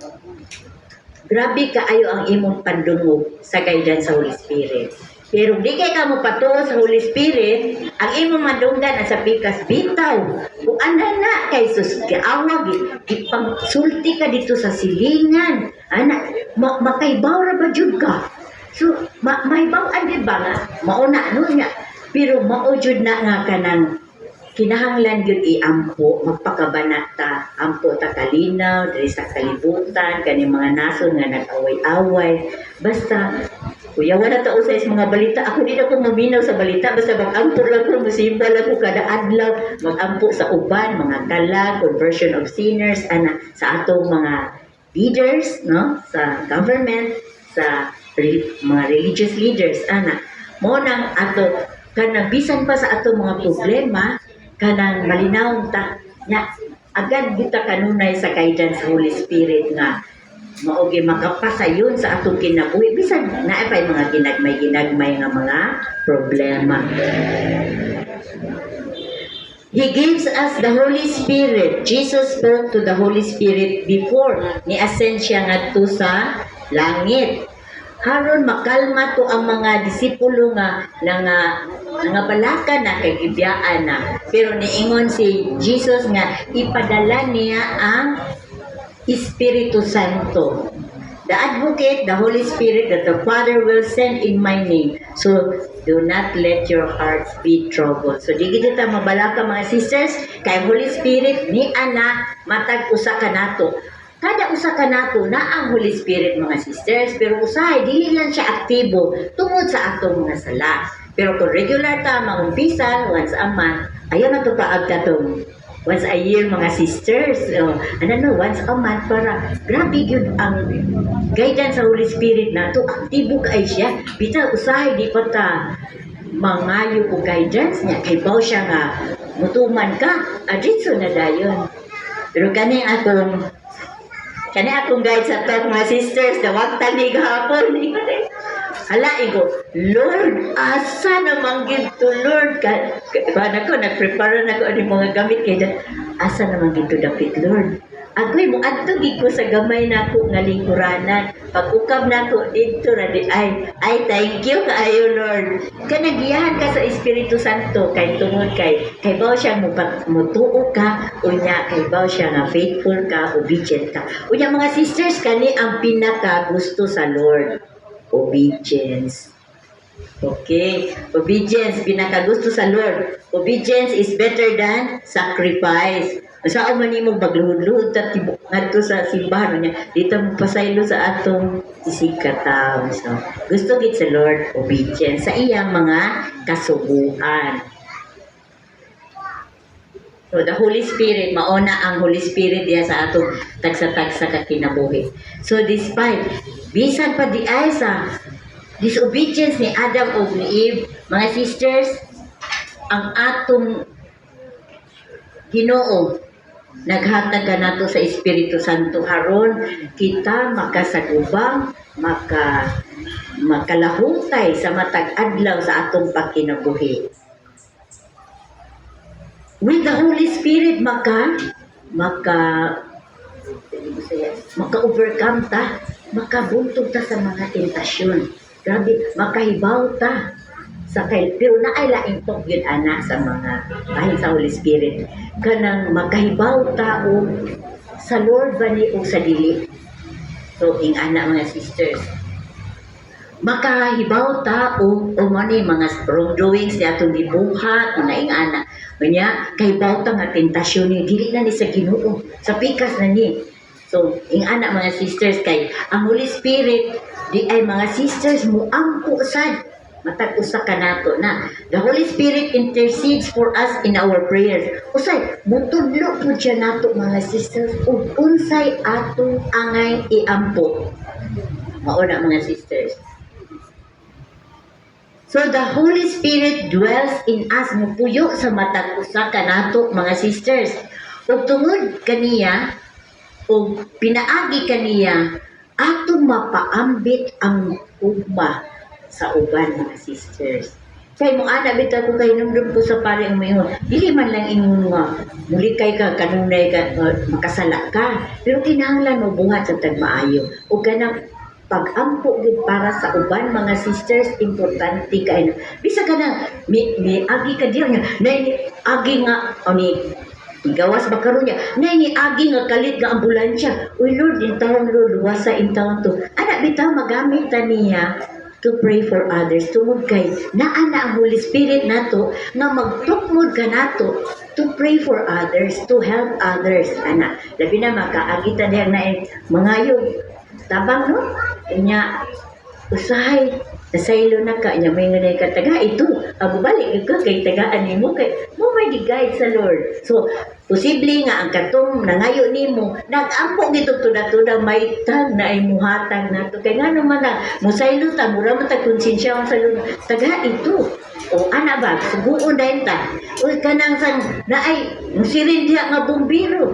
grabe kaayo ang imong pandungog sa guidance sa Holy Spirit. Pero di kay ka mo patuo sa Holy Spirit, ang imong madunggan sa pikas bitaw. Kung ana na kay sus kaawag, ipangsulti ka dito sa silingan. Ana, makaibaw ra ba jud ka? So, maibaw-an di ba nga? Mauna, no nga. Pero mao jud na nga kanang kinahanglan yun i-ampo, magpakabanata, ampo ta kalinaw, diri sa kalibutan, kani mga nason nga nag-away-away. Basta, kuya, wala ta usay sa mga balita. Ako di na ko maminaw sa balita, basta mag-ampo lang ko, musimba lang ko kada adlaw, mag-ampo sa uban, mga kalag, conversion of sinners, sa atong mga leaders, no, sa government, sa mga religious leaders, mo nang ato, kanang bisan pa sa atong mga problema, kanang malinaw ta nya agad kita kanunay sa guidance sa Holy Spirit nga maogi makapasayon sa atong kinabuhi bisan naa pay mga ginagmay nga mga problema. He gives us the Holy Spirit. Jesus spoke to the Holy Spirit before ni ascend siya ngadto sa langit. Haron makalma to ang mga disipulo nga balaka na kay gibiyaan na. Pero niingon si Jesus nga ipadala niya ang Espiritu Santo. The Advocate, the Holy Spirit that the Father will send in my name. So, do not let your hearts be troubled. So, di kita mabalaka mga sisters, kay Holy Spirit ni ana matag usa ka nato. Kada usa ka nato na ang Holy Spirit mga sisters, pero usahay dili lang siya aktibo tungod sa atong mga sala. Pero kung regular ta mangumpisal once a month, ayaw na to kaag katong once a year mga sisters. Once a month para grabe yun ang guidance sa Holy Spirit na to, aktibo kay siya. Bitaw usahay di pa ta mangayo ko guidance niya kay baw siya nga mutuman ka, aditso na dayon. Pero kani akong guide sa to mga sisters, dawag tani gahapon. Hala, igo, Lord, asa naman ginto, Lord? Nag-prepare na ko ang mga gamit kaya asa naman ginto dapit, Lord? Agoy mo, adto ko sa gamay na ko nga lingkuranan. Pag-ukab na ko dito, ay, thank you kaayo, Lord. Kanagiyahan ka sa Espiritu Santo, kay tungod kay baw siya mutuo ka, unya, kay baw siya nga faithful ka, obedient ka. Unya mga sisters, kani ang pinaka gusto sa Lord. Obedience. Okay. Obedience, pinakagusto sa Lord. Obedience is better than sacrifice. Saan man mo magluhod-luhod at ngadto sa simbahan niya, dito mo pasaylo sa atong isikataw. So, gusto gid sa Lord, obedience sa iyang mga kasubuan. So, the Holy Spirit, mauna ang Holy Spirit diya sa atong tagsa-tagsa ka kinabuhi. So, despite, bisan pa di ay sa disobedience ni Adam o ni Eve, mga sisters, ang atong Ginoo naghatag ka nato sa Espiritu Santo haron kita makasagubang, makalahutay sa matag adlaw sa atong pagkinabuhi. With the Holy Spirit maka-overcome ta, makabuntog ta sa mga tentasyon. Grabe, makahibaw ta sa pero naay laing tok yun ana sa mga dahil sa Holy Spirit kanang makahibaw ta o sa Lord ba ni o sa dili. So ing ana mga sisters, makahibaw ta o mani mga wrongdoings ni atong gibuhat na ing ana kanya kahibaw ta nga tentasyon ni dili na ni sa Ginoo, sa pikas na ni. So ing ana mga sisters, kay ang Holy Spirit di ay mga sisters mo angko sad matag usa ka nato na the Holy Spirit intercedes for us in our prayers. Usay mutudlo pud siya nato mga sisters ug unsay atong angay iampo. Mao na mga sisters. So the Holy Spirit dwells in us, mupuyo sa matag usa ka nato mga sisters. Ug tungod kaniya ug pinaagi kaniya atong mapaambit ang ugma sa uban mga sisters. Kay mo ana bitaw ko kay numdum ko sa pare ang mayon. Dili man lang ingon nga muli kay ka kanunay ka makasala ka. Pero kinahanglan mo buhat sa tagmaayo. Ug kanang pag-ampo gid para sa uban mga sisters importante kay bisa kanang mi agi ka diyo nga nay agi nga ani gawas ba karon niya nay ni agi nga kalit nga ambulansya. Uy Lord, intawon Lord luwasa intawon to. Ana bitaw magamit ta niya to pray for others. Tungod kay naa na ang Holy Spirit nato nga magtukmod ka nato to pray for others, to help others. Ana, labi na makaagita diyan na mangayog tabang no nya usahay nasaylo na ka nya may nganay ka taga ito abubalik ka kay tagaan nimo kay mo may guide sa Lord. So posible nga ang katong nangayo nimo nagampo gito tuda-tuda may tag na ay muhatag nato kay ngano man na musaylo ta mura man ta konsensya sa Lord taga ito o ana ba suguon dayon ta o kanang sang naay musirin diha nga bombero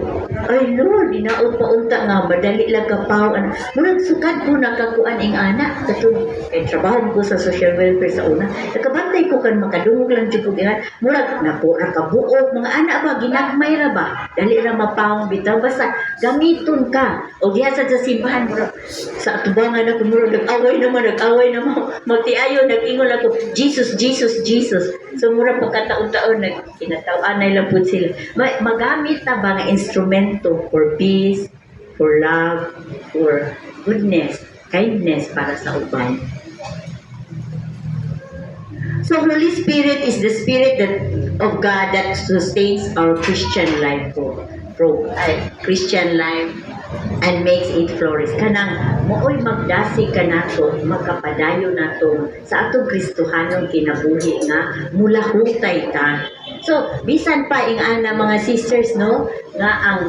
ay Lord dinaot pa unta nga madali lang ka paw ana murag sukad ko nakakuan ing ana katong kay trabaho ko sa social welfare sa una nakabantay ko kan makadungog lang jud ko gihan murag napo ra ka buok mga ana ba ginagmay ra ba dali ra mapawong bitaw basta gamiton ka o diha sa simbahan murag sa atubangan ako murag nag-away naman magtiayo nag-ingon ako Jesus so mura pagkataon-taon kinataw-anay lang po sila magamit na ba nga instrumento for peace, for love, for goodness, kindness para sa uban. So Holy Spirit is the Spirit of God that sustains our Christian life Christian life and makes it flourish. Kanang mooy magdasi ka nato, magkapadayo nato sa atong Kristohanong kinabuhi nga mulahutay ta. So, bisan pa ing ana mga sisters no, nga ang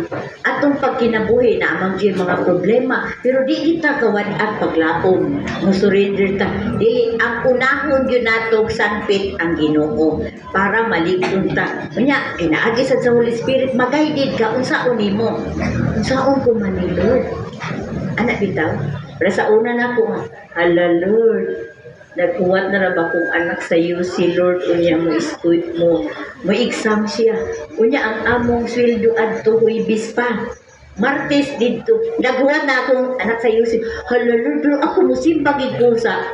atong pagkinabuhi na amang dyan mga problema, pero di kita kawad-at paglaom, musurrender ta. Dili ang unahon yun natong sanpit ang Ginoo para maligton ta. Kanya, kinaagi sa Holy Spirit, mag-guided ka, unsaon nimo. Unsaon ko man ni Lord. Anak bitaw, para sa una na ko, hala Lord, nagkuwat na ba kung anak sa iyo si Lord unya mo mo exam siya unya ang among sweldo adto Huwebes pa Martes dito naghuwat na akong anak sa iyo si hala Lord pero ako musimba gid ko sa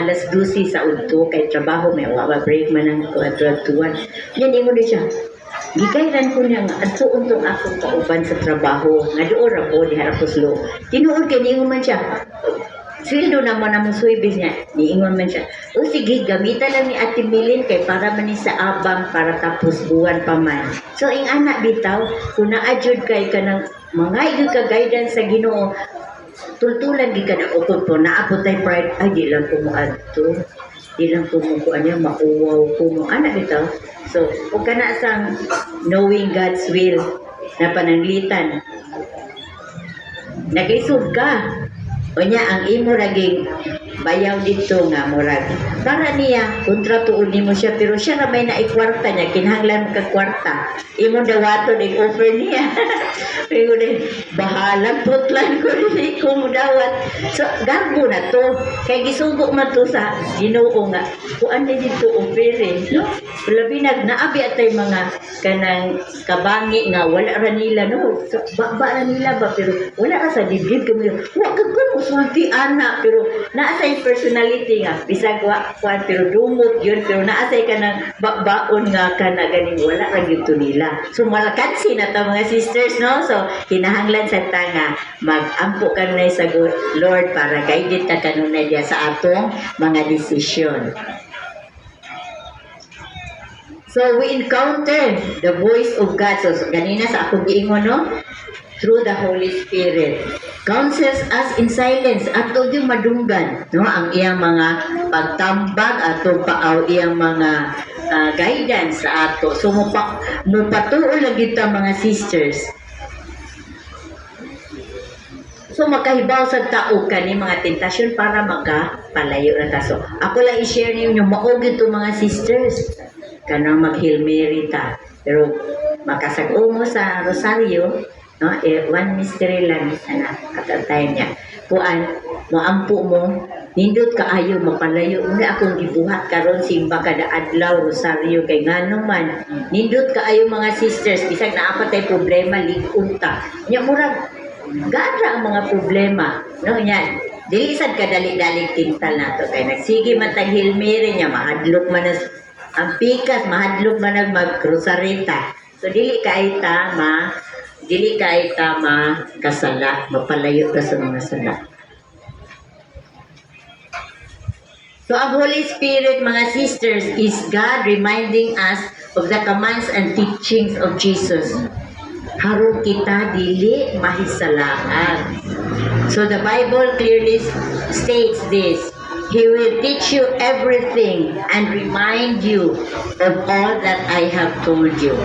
alas 12 sa udto kay trabaho may wa break man ang ko at 12 yan ingon siya gikairan ko niya nga adto untong akong kauban sa trabaho nga doon ra ko diha ra ko slow tinuod kay ningon man siya sweldo naman na mong suibis niya. Niingon man siya, o sige, gamitan lang ni Ate Milin kay para man ni sa abang para tapos buwan pa man. So, ing anak bitaw, kung na-adjud kay ka ng mga igod ka guidance sa Ginoo, tultulan di ka na ukod po, naabot tayo pride, ay di lang ko mo adto. Di lang ko mo kuan niya, mauwaw ko mo. Anak bitaw. So, kung ka na sang knowing God's will na pananglitan, naglisod ka. O niya, ang imo raging bayaw dito nga murag. Para niya, kontra tuon nimo siya, pero siya na may naikwarta niya, kinahanglan ka kwarta. Imo dawaton, i-offer niya. Pero bahalang putlan ko rin ko mo dawat. So, garbo na to. Kaya gisugo man to sa Ginoo nga. Kuan na dito offerin, no? Labi naabi atay mga kanang kabangi nga wala ra nila, no? So, ba ra nila ba, pero wala ra sa dibdib kami. Wa ka ko sulti ana, pero naasay personality nga. Bisag wa kuan, pero dumot yun, pero naasay ka ng baon nga ka na ganing wala ra gyud nila. So, malakansi na ta mga sisters, no? So, kinahanglan sa tanga, mag-ampo ka na sa Lord para guide ta kanunay diya sa atong mga desisyon. So, we encounter the voice of God. So, ganina sa akong giingon, no? Through the Holy Spirit. Counsels us in silence. Ato yung madunggan, no? Ang iyang mga pagtambag, ato paaw iyang mga guidance sa ato. So, mupatuo lagi ta mga sisters. So, makahibaw sa tao ka ni mga tentasyon para makapalayo na ta. So, ako lang i-share niyo maugid to mga sisters. Kanang mag-Hail Mary ta. Pero, makasag-o mo sa Rosario, no? One mystery lang sana katatay niya. Kuan, moampo mo, nindot kaayo, mapalayo. Una akong gibuhat karon simba kada adlaw, Rosario, kay nganong man. Nindot kaayo mga sisters, bisag naapat ay problema, ligon ta. Nya murag, gada ang mga problema. No, yan. Dili sad kadali-dali tintal nato kay nagsige man tag Hail Mary niya, mahadlok man ang pikas, mahadlok man mag-rosarita. So dili kay ta kasala, mapalayo ta sa mga sala. So ang Holy Spirit, mga sisters, is God reminding us of the commands and teachings of Jesus. Harong kita dili mahisalaan. So the Bible clearly states this. He will teach you everything and remind you of all that I have told you.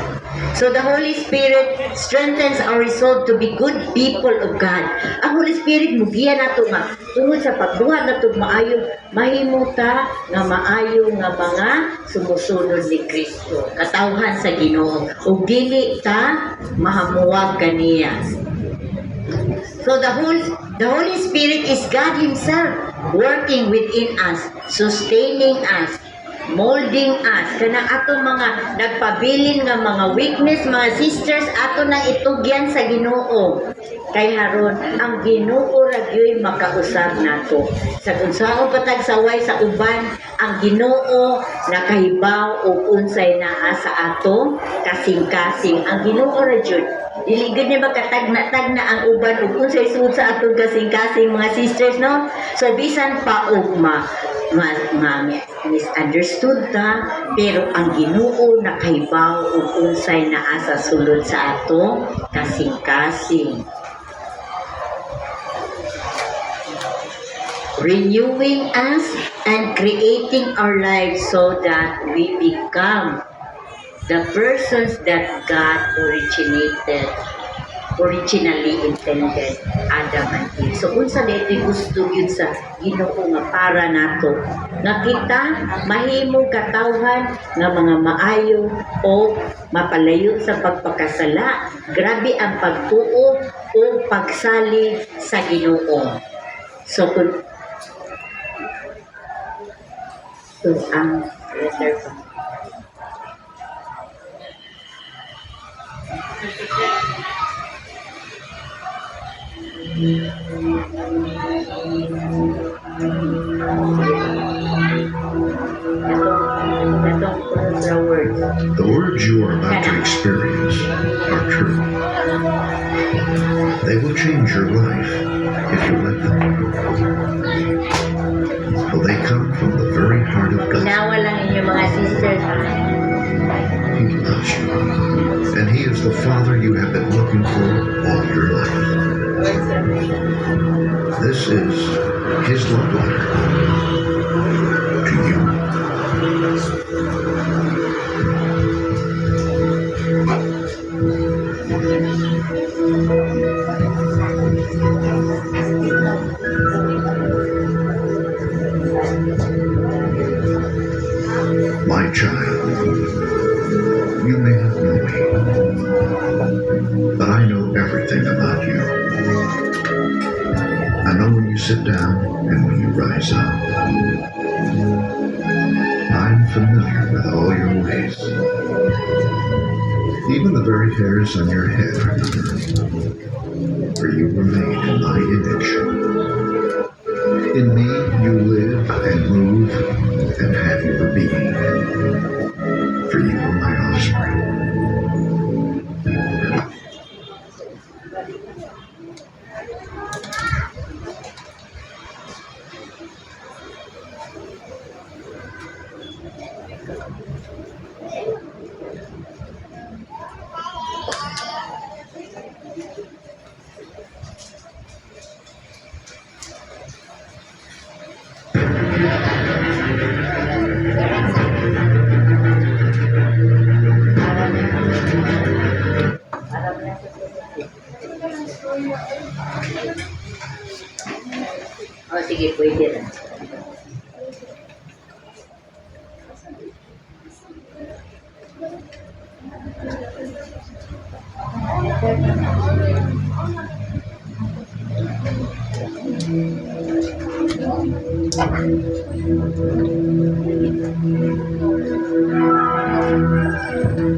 So the Holy Spirit strengthens our resolve to be good people of God. Ang Holy Spirit mugiya nato nga tungod sa pagbuhat nato maayo, mahimuta nga maayo nga mga sumusunod ni Kristo. Katawhan sa Ginoo ug dili ta mahamuwag kaniya. So the Holy Spirit is God Himself working within us, sustaining us, molding us. Kanang atong mga nagpabilin nga mga weakness, mga sisters, ato na itugyan sa Ginoo. Kay haron ang Ginoo ra gyoy makausab nato. Sa unsaon patag saway sa uban, ang Ginoo nakahibaw og unsay naa sa ato kasing-kasing. Ang Ginoo ra jud dili gud niya makatagna-tagna ang uban ug unsay suod sa atong kasing-kasing mga sisters, no? So bisan pa og misunderstood ta, pero ang Ginoo nakahibaw ug unsay naa sa sulod sa ato kasing-kasing. Renewing us and creating our lives so that we become the persons that God originally intended, Adam and Eve. So, unsa dito gusto yun sa Ginoo nga para nato, nga kita mahimong katawhan nga mga maayo o mapalayo sa pagpakasala. Grabe ang pagtuo o pagsalig sa Ginoo. So, ang letter pa. The words you are about to experience are true. They will change your life if you let them. For they come from the very heart of God. Inawa lang inyong mga sisters. He loves you. And He is the Father you have been looking for all your life. This is His love letter to you. My child, you may not know me, but I know everything about you. I know when you sit down and when you rise up. I'm familiar with all your ways. Even the very hairs on your head are numbered, for you were made in my image. In me you live and move and have your being, for you are my offspring. O sige, pwede na.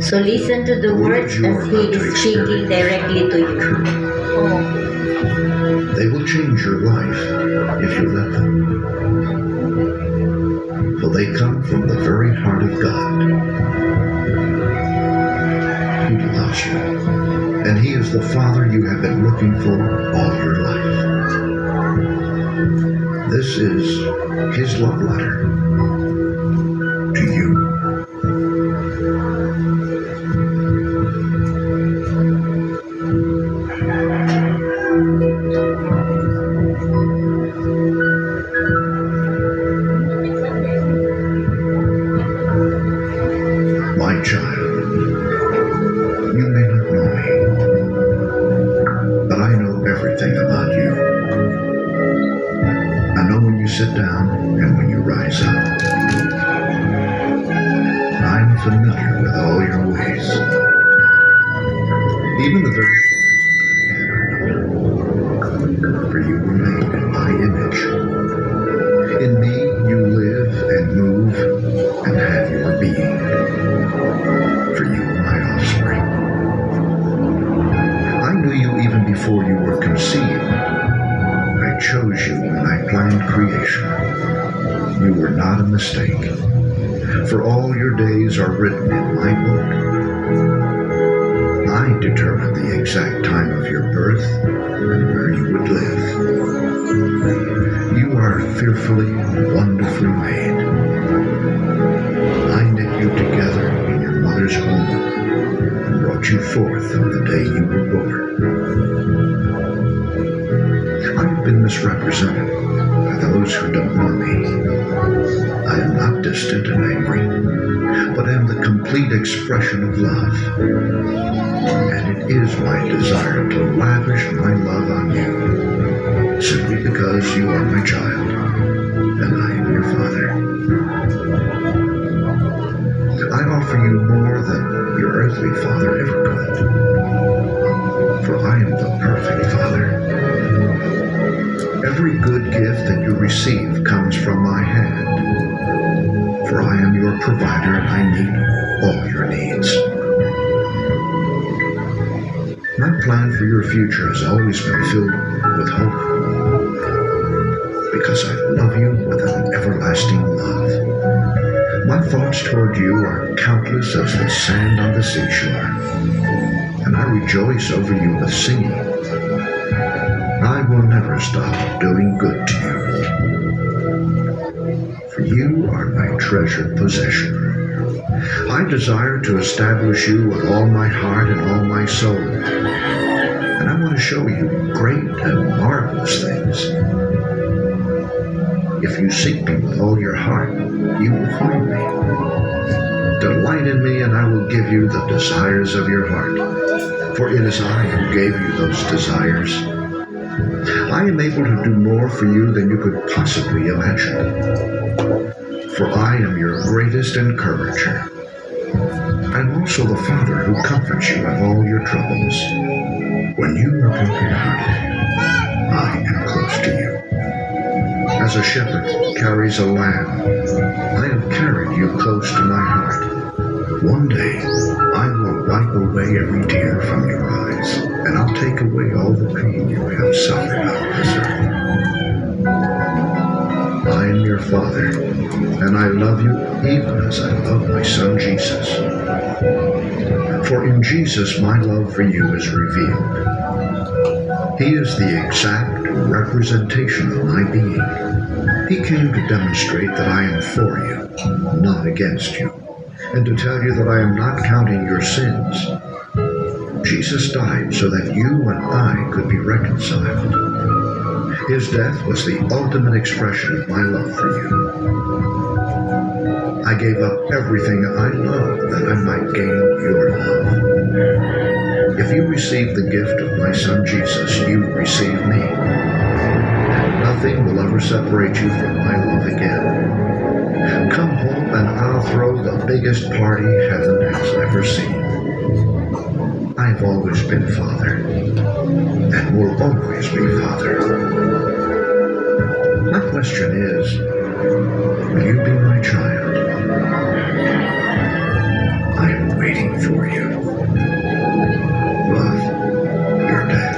So listen to the words as He is speaking directly to you. They will change your life if you let them. For they come from the very heart of God. He loves you. And He is the Father you have been looking for all your life. This is His love letter to you. My child, you may not know me, but I know everything about you. I know when you sit down and when you rise up. I'm familiar with all your ways. Even the very hairs on your head are numbered, for you were made in my image. In me you live and move and have your being, for you are my offspring. I knew you even before you were conceived. I chose you when I planned creation. You were not a mistake, for all your days are written in my book. I determined the exact time of your birth and where you would live. You are fearfully and wonderfully made. I knit you together in your mother's womb and brought you forth on the day you were born. I have been misrepresented by those who don't know me. I am not distant and angry, but am the complete expression of love. And it is my desire to lavish my love on you, simply because you are my child, and I am your father. I offer you more than your earthly father ever could, for I am the perfect father. Every good gift that you receive comes from my hand, for I am your provider and I meet all your needs. My plan for your future has always been filled with hope, because I love you with an everlasting love. My thoughts toward you are countless as the sand on the seashore, and I rejoice over you with singing. never stop doing good to you. For you are my treasured possession. I desire to establish you with all my heart and all my soul. And I want to show you great and marvelous things. If you seek me with all your heart, you will find me. Delight in me, and I will give you the desires of your heart. For it is I who gave you those desires. I am able to do more for you than you could possibly imagine. For I am your greatest encourager. I am also the Father who comforts you in all your troubles. When you are brokenhearted, I am close to you. As a shepherd carries a lamb, I have carried you close to my heart. One day, I will wipe away every tear from your eyes, and I'll take away all the pain you have suffered on this earth. I am your Father, and I love you even as I love my Son Jesus. For in Jesus my love for you is revealed. He is the exact representation of my being. He came to demonstrate that I am for you, not against you, and to tell you that I am not counting your sins. Jesus died so that you and I could be reconciled. His death was the ultimate expression of my love for you. I gave up everything I love that I might gain your love. If you receive the gift of my Son Jesus, you receive me. Nothing will ever separate you from my love again. Come home and I'll throw the biggest party heaven has ever seen. I've always been Father, and will always be Father. My question is, will you be my child? I am waiting for you. Love, your dad,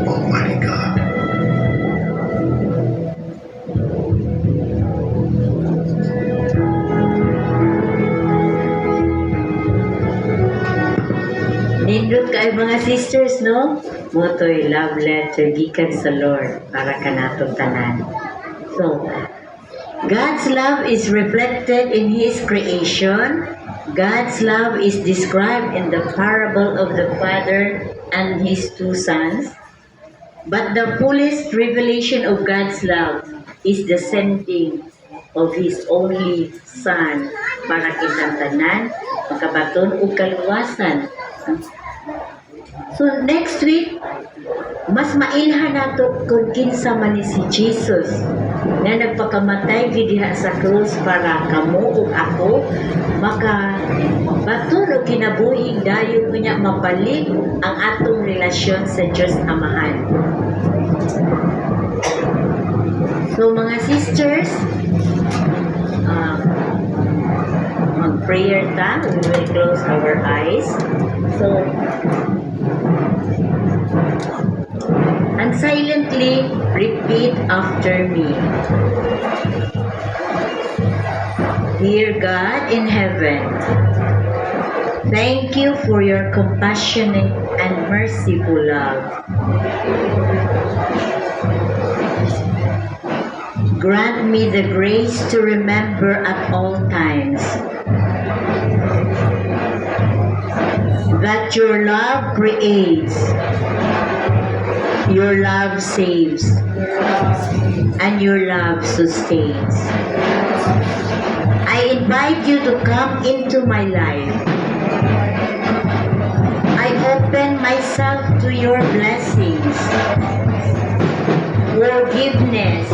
Almighty God. Nindot kayo mga sisters, no? Motoy love letter gikan sa Lord para kanatong tanan. So, God's love is reflected in His creation. God's love is described in the parable of the Father and His two sons. But the fullest revelation of God's love is the sending of His only Son para kitang tanan, makabaton o kaluwasan. So next week, mas mailhan nato kung kinsa man ni si Jesus nga nagpakamatay gid diha sa krus para kamo ug ako maka baton og kinabuhing dayon unya mapalik ang atong relasyon sa Dios Amahan. So mga sisters, mag-prayer ta, we will close our eyes. So, and silently repeat after me. Dear God in heaven, thank you for your compassionate and merciful love. Grant me the grace to remember at all times that your love creates, your love saves, and your love sustains. I invite you to come into my life. I open myself to your blessings, forgiveness,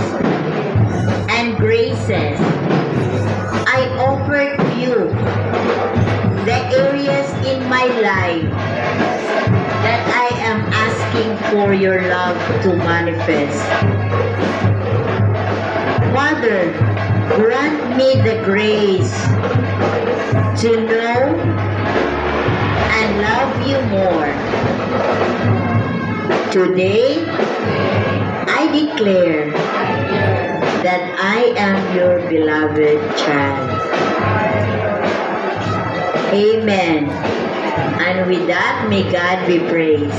and graces. I offer to you the areas in my life that I am asking for your love to manifest. Father, grant me the grace to know and love you more. Today, I declare that I am your beloved child. Amen. And with that, may God be praised.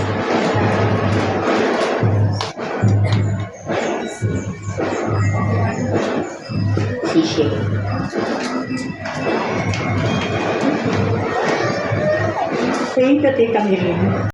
appreciate. Thank you, Tita Mylene.